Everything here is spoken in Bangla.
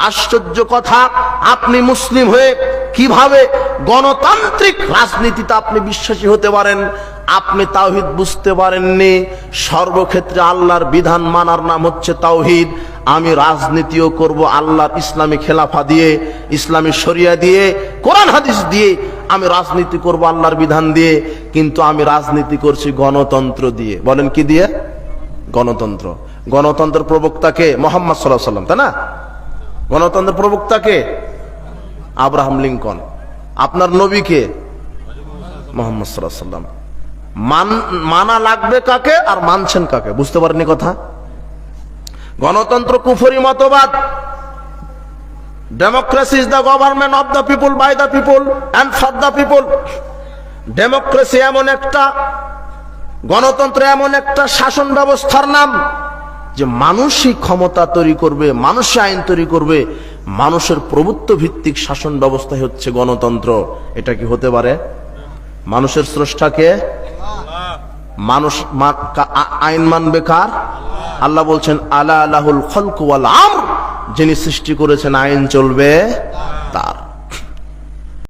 আশ্চর্য কথা, আপনি মুসলিম হয়ে কিভাবে গণতান্ত্রিক রাজনীতিতে আপনি বিশ্বাসী হতে পারেন? আপনি তাওহীদ বুঝতে পারেননি। সর্বক্ষেত্রে আল্লাহর বিধান মানার নাম হচ্ছে তাওহীদ। আমি রাজনীতিও করব আল্লাহর ইসলামী খেলাফা দিয়ে, ইসলামী শরিয়া দিয়ে, কোরআন হাদিস দিয়ে আমি রাজনীতি করব আল্লাহর বিধান দিয়ে, কিন্তু আমি রাজনীতি করছি গণতন্ত্র দিয়ে। বলেন কি দিয়ে? গণতন্ত্র। গণতন্ত্রের প্রবক্তাকে মুহাম্মদ সাল্লাল্লাহু আলাইহি ওয়াসাল্লাম, তাই না? গণতন্ত্রের প্রবক্তাকে আব্রাহাম লিঙ্কন। আপনার নবীকে মুহাম্মদ সাল্লাল্লাহু আলাইহি ওয়াসাল্লাম। মানা লাগবে কাকে আর মানছেন কাকে? বুঝতে পারেননি কথা? গণতন্ত্র কুফরি মতবাদ। Democracy is the government of the people, by the people and for the people. Democracy এমন একটা, গণতন্ত্র এমন একটা শাসন ব্যবস্থার নাম যে মানুষই ক্ষমতা তৈরি করবে, মানুষই আইন তৈরি করবে। মানুষের প্রভুত্ব ভিত্তিক শাসন ব্যবস্থা হচ্ছে গণতন্ত্র। এটা কি হতে পারে? মানুষের স্রষ্টাকে, মানুষ আইন মানবে কার? আল্লাহ বলছেন আলা লাহুল খালকু ওয়াল আমর, যিনি সৃষ্টি করেছেন আইন চলবে তার।